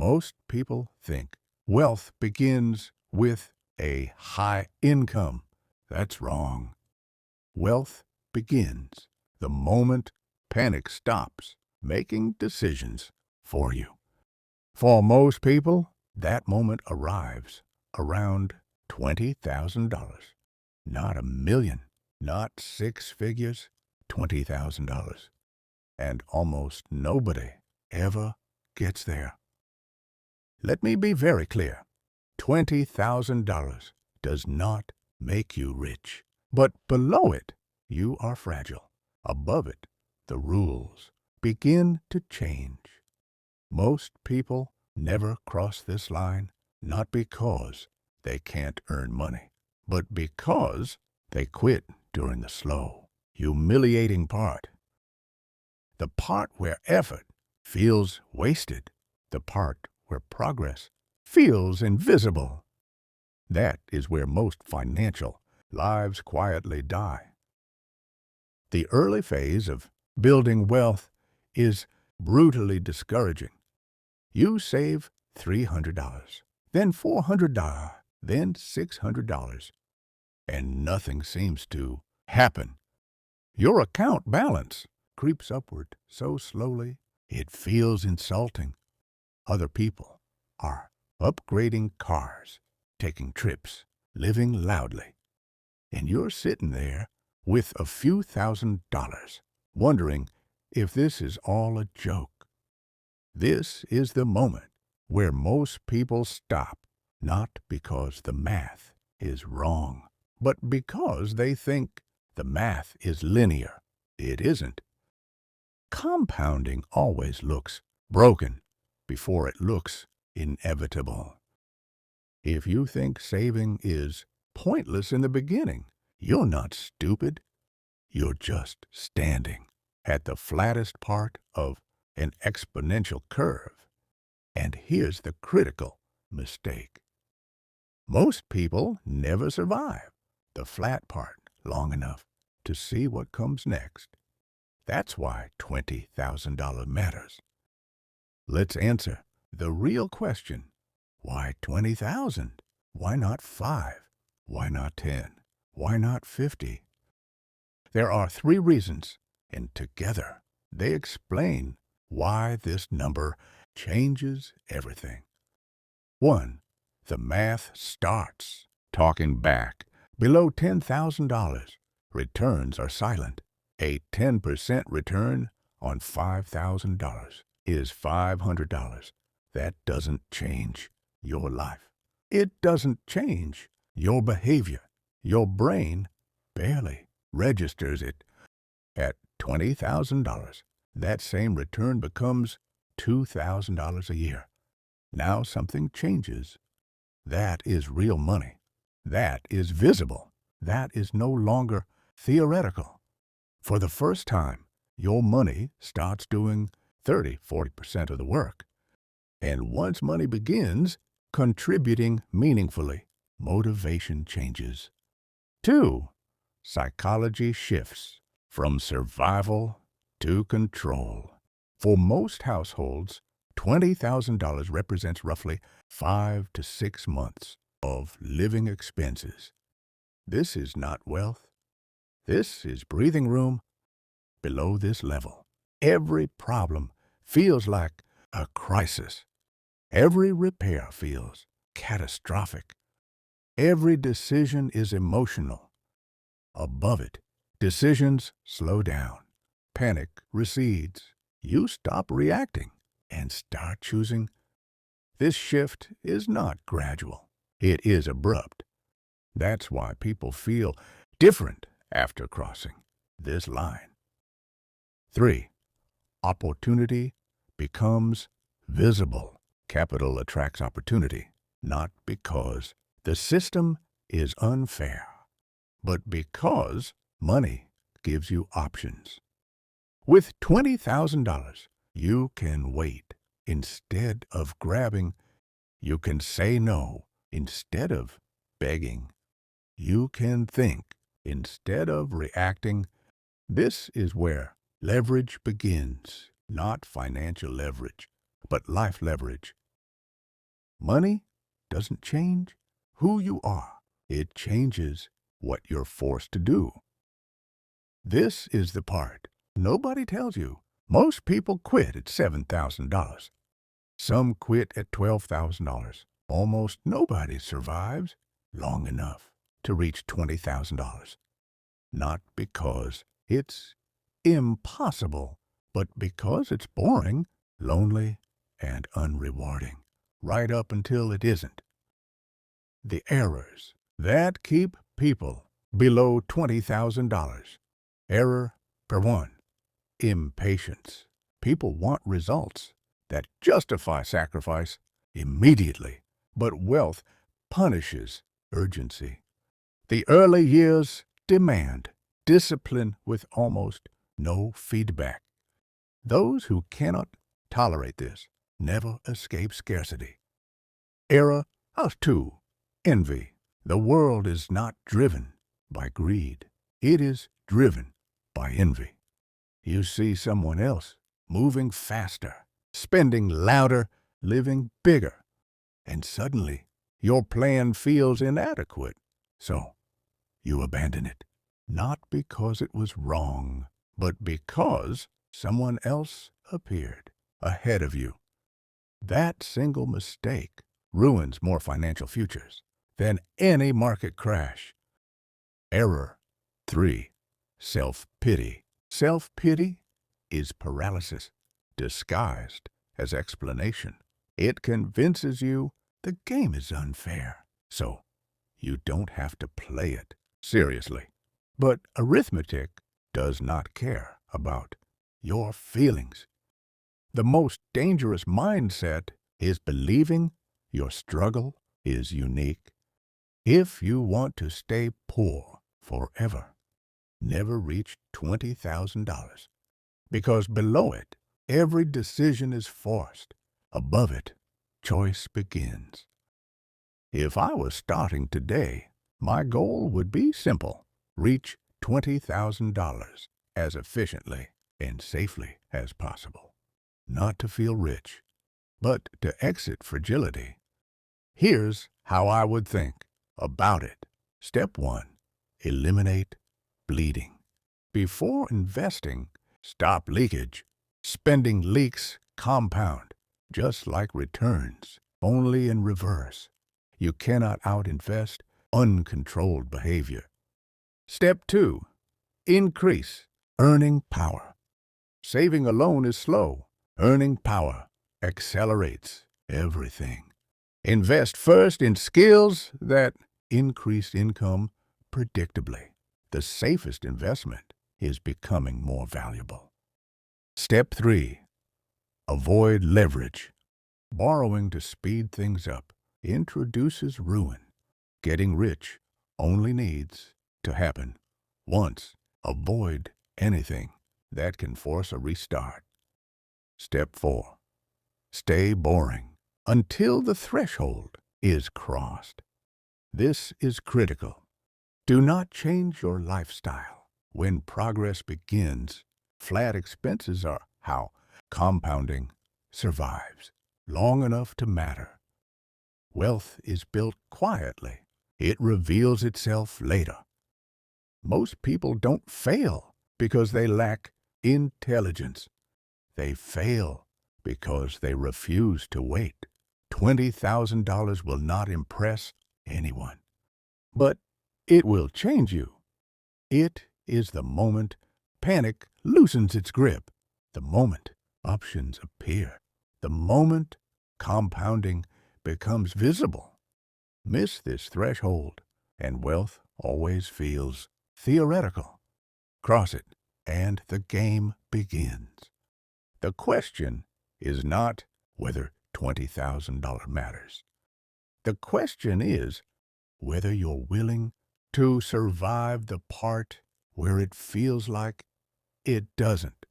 Most people think wealth begins with a high income. That's wrong. Wealth begins the moment panic stops making decisions for you. For most people, that moment arrives around $20,000. Not a million, not six figures, $20,000. And almost nobody ever gets there. Let me be very clear. $20,000 does not make you rich. But below it, you are fragile. Above it, the rules begin to change. Most people never cross this line, not because they can't earn money, but because they quit during the slow, humiliating part. The part where effort feels wasted, the part where progress feels invisible. That is where most financial lives quietly die. The early phase of building wealth is brutally discouraging. You save $300, then $400, then $600, and nothing seems to happen. Your account balance creeps upward so slowly it feels insulting. Other people are upgrading cars, taking trips, living loudly. And you're sitting there with a few $1,000s, wondering if this is all a joke. This is the moment where most people stop, not because the math is wrong, but because they think the math is linear. It isn't. Compounding always looks broken before it looks inevitable. If you think saving is pointless in the beginning, you're not stupid. You're just standing at the flattest part of an exponential curve. And here's the critical mistake. Most people never survive the flat part long enough to see what comes next. That's why $20,000 matters. Let's answer the real question. Why 20,000? Why not 5? Why not 10? Why not 50? There are 3 reasons, and together they explain why this number changes everything. 1. The math starts talking back. Below $10,000, returns are silent. A 10% return on $5,000 is $500. That doesn't change your life. It doesn't change your behavior. Your brain barely registers it. At $20,000, that same return becomes $2,000 a year. Now something changes. That is real money. That is visible. That is no longer theoretical. For the first time, your money starts doing 30–40% of the work. And once money begins contributing meaningfully, motivation changes. 2. Psychology shifts from survival to control. For most households, $20,000 represents roughly 5 to 6 months of living expenses. This is not wealth. This is breathing room. Below this level, every problem feels like a crisis. Every repair feels catastrophic. Every decision is emotional. Above it, decisions slow down. Panic recedes. You stop reacting and start choosing. This shift is not gradual. It is abrupt. That's why people feel different after crossing this line. 3. Opportunity becomes visible. Capital attracts opportunity, not because the system is unfair, but because money gives you options. With $20,000, you can wait instead of grabbing. You can say no instead of begging. You can think instead of reacting. This is where leverage begins, not financial leverage, but life leverage. Money doesn't change who you are. It changes what you're forced to do. This is the part nobody tells you. Most people quit at $7,000. Some quit at $12,000. Almost nobody survives long enough to reach $20,000. Not because it's impossible, but because it's boring, lonely, and unrewarding, right up until it isn't. The errors that keep people below $20,000. Error per one, impatience. People want results that justify sacrifice immediately, but wealth punishes urgency. The early years demand discipline with almost no feedback. Those who cannot tolerate this never escape scarcity. Error two, envy. The world is not driven by greed. It is driven by envy. You see someone else moving faster, spending louder, living bigger, and suddenly your plan feels inadequate. So you abandon it, not because it was wrong, but because someone else appeared ahead of you. That single mistake ruins more financial futures than any market crash. Error 3. Self-pity. Self-pity is paralysis disguised as explanation. It convinces you the game is unfair, so you don't have to play it seriously. But arithmetic does not care about your feelings. The most dangerous mindset is believing your struggle is unique. If you want to stay poor forever, never reach $20,000, because below it, every decision is forced. Above it, choice begins. If I was starting today, my goal would be simple. Reach $20,000 as efficiently and safely as possible. Not to feel rich, but to exit fragility. Here's how I would think about it. Step 1. Eliminate bleeding. Before investing, stop leakage. Spending leaks compound, just like returns, only in reverse. You cannot outinvest uncontrolled behavior. Step 2. Increase earning power. Saving alone is slow. Earning power accelerates everything. Invest first in skills that increase income predictably. The safest investment is becoming more valuable. Step 3. Avoid leverage. Borrowing to speed things up introduces ruin. Getting rich only needs to happen once. Avoid anything that can force a restart. Step 4. Stay boring until the threshold is crossed. This is critical. Do not change your lifestyle. When progress begins, flat expenses are how compounding survives long enough to matter. Wealth is built quietly. It reveals itself later. Most people don't fail because they lack intelligence. They fail because they refuse to wait. $20,000 will not impress anyone, but it will change you. It is the moment panic loosens its grip, the moment options appear, the moment compounding becomes visible. Miss this threshold, and wealth always feels theoretical. Cross it, and the game begins. The question is not whether $20,000 matters. The question is whether you're willing to survive the part where it feels like it doesn't.